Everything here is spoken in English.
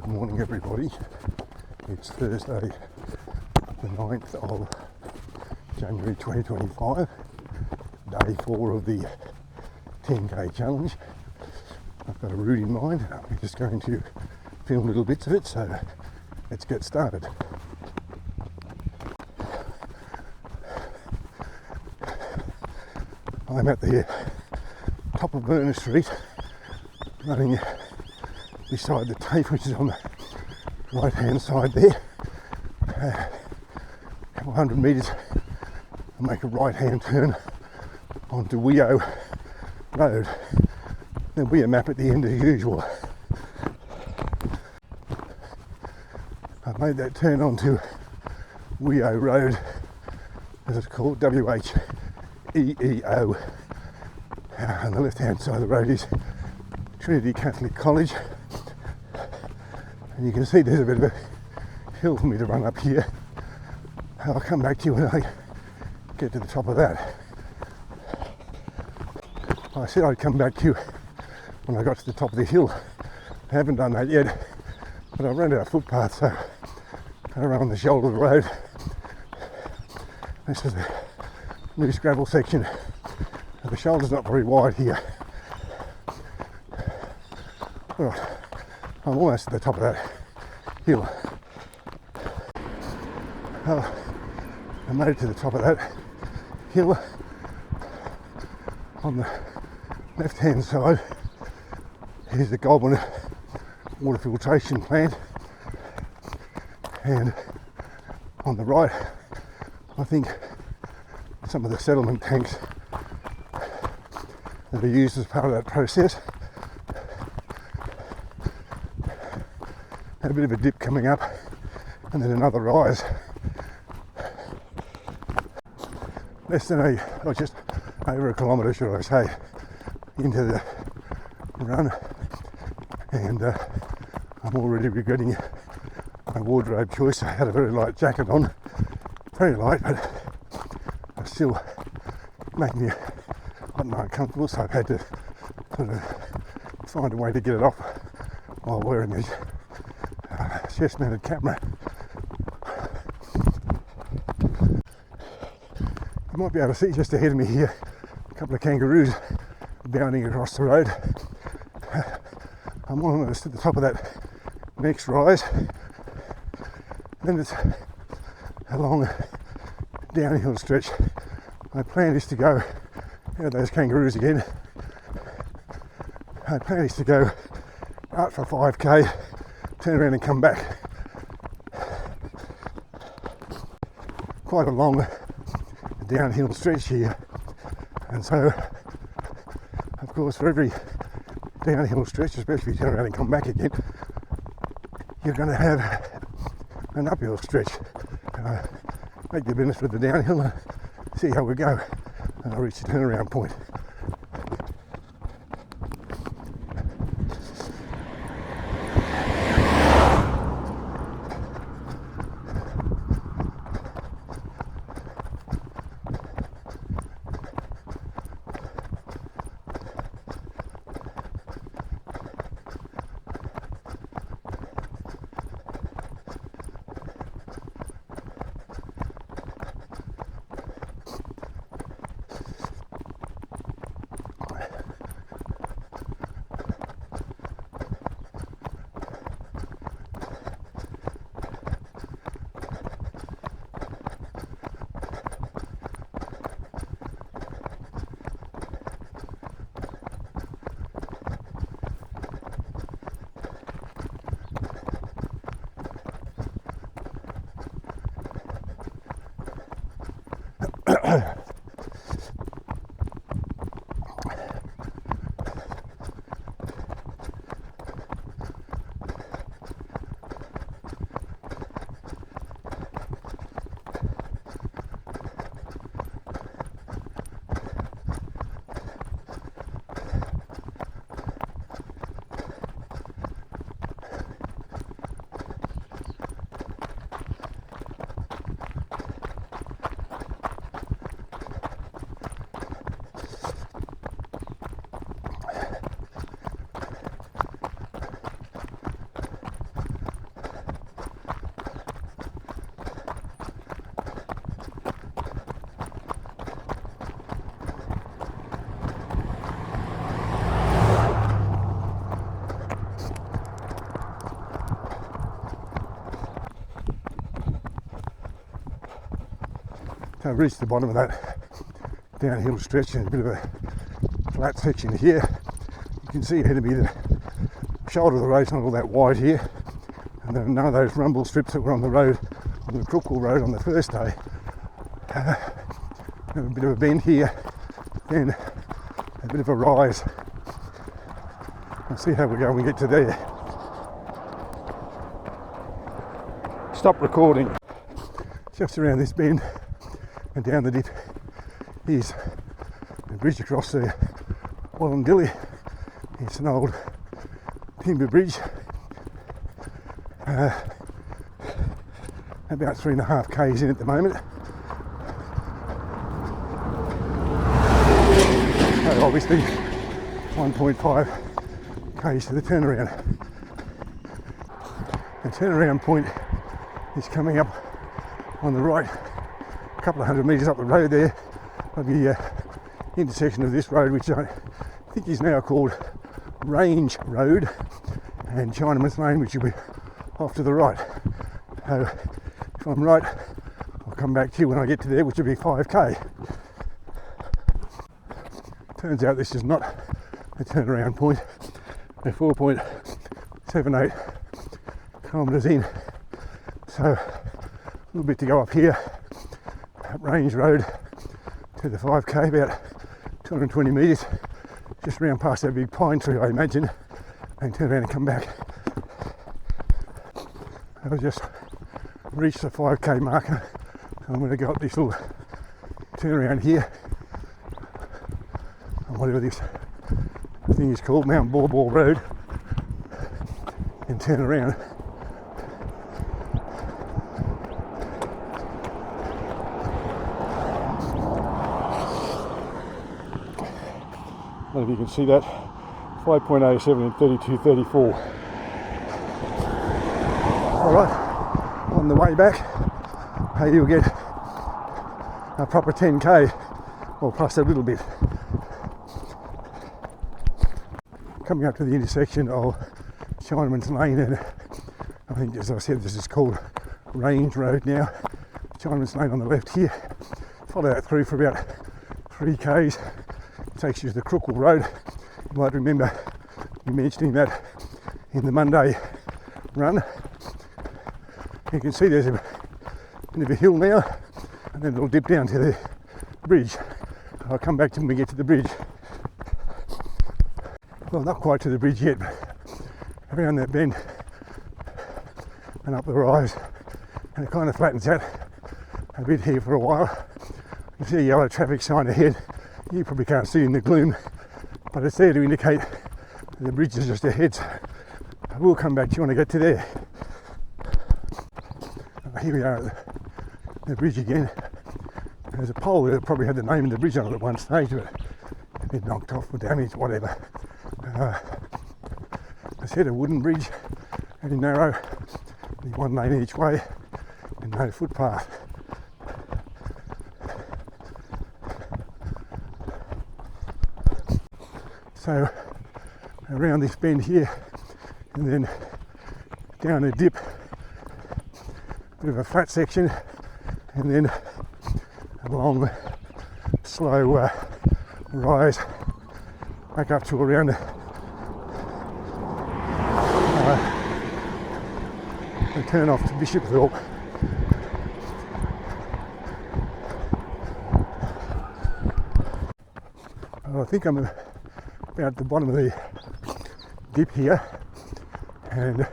Good morning everybody. It's Thursday the 9th of January 2025, day 4 of the 10k challenge. I've got a route in mind. I'm just going to film little bits of it, so let's get started. I'm at the top of Burner Street, running beside the tape, which is on the right hand side there. A couple hundred metres and make a right hand turn onto Wheeo Road. There'll be a map at the end as usual. I've made that turn onto Wheeo Road, as it's called, W-H-E-E-O. On the left hand side of the road is Trinity Catholic College, and you can see there's a bit of a hill for me to run up here. I'll come back to you when I get to the top of that. I said I'd come back to you when I got to the top of the hill. I haven't done that yet, but I ran out of footpath, so I run on the shoulder of the road. This is a loose gravel section. The shoulder's not very wide here. Right, I'm almost at the top of that hill. I made it to the top of that hill. On the left hand side is the Goulburn water filtration plant, and on the right I think some of the settlement tanks that are used as part of that process. Had a bit of a dip coming up and then another rise. Less than just over a kilometre, should I say, into the run, and I'm already regretting my wardrobe choice. I had a very light jacket on, very light, but it still making me hot and uncomfortable, so I've had to sort of find a way to get it off while wearing this chest mounted camera. You might be able to see just ahead of me here a couple of kangaroos bounding across the road. I'm almost at the top of that next rise. Then it's a long downhill stretch. My plan is to go, here are those kangaroos again. My plan is to go out for 5k, turn around and come back. Quite a long downhill stretch here, and so of course for every downhill stretch, especially if you turn around and come back again, you're going to have an uphill stretch. Make the business with the downhill and see how we go, and I'll reach the turnaround point. So I've reached the bottom of that downhill stretch and a bit of a flat section here. You can see ahead of me the shoulder of the road's not all that wide here, and there are none of those rumble strips that were on the road, on the Crookville road on the first day. A bit of a bend here, then a bit of a rise. I'll see how we go when we get to there. Stop recording. Just around this bend and down the dip is the bridge across the Wallandilly. It's an old timber bridge, about 3.5 k's in at the moment. So obviously 1.5 k's to the turnaround. The turnaround point is coming up on the right, a couple of hundred metres up the road there, at the intersection of this road, which I think is now called Range Road, and Chinaman's Lane, which will be off to the right. So if I'm right, I'll come back to you when I get to there, which will be 5k. Turns out this is not a turnaround point. They're 4.78 kilometres in, so a little bit to go up here at Range Road to the 5k, about 220 metres, just round past that big pine tree, I imagine, and turn around and come back. I've just reached the 5k marker, so I'm going to go up this little turnaround here on whatever this thing is called, Mount Bawball Road, and turn around. I don't know if you can see that, 5.07 and 32.34. Alright, on the way back, you'll get a proper 10k, or plus a little bit. Coming up to the intersection of Chinaman's Lane, and I think, as I said, this is called Range Road now. Chinaman's Lane on the left here. Follow that through for about 3 k's. Takes you to the Crookville Road. You might remember me mentioning that in the Monday run. You can see there's a bit of a hill now, and then it'll dip down to the bridge. I'll come back to when we get to the bridge. Well, not quite to the bridge yet, but around that bend and up the rise, and it kind of flattens out a bit here for a while. You can see a yellow traffic sign ahead. You probably can't see in the gloom, but it's there to indicate that the bridge is just ahead. So I will come back to you when I get to there. Here we are at the bridge again. There's a pole that probably had the name of the bridge on it at one stage, but it knocked off or damaged, whatever. I said a wooden bridge, very narrow, only one lane each way, and no footpath. So around this bend here, and then down a dip, bit of a flat section, and then a long, slow rise back up to around the turn off to Bishopthorpe. Well, I think I'm about at the bottom of the dip here, and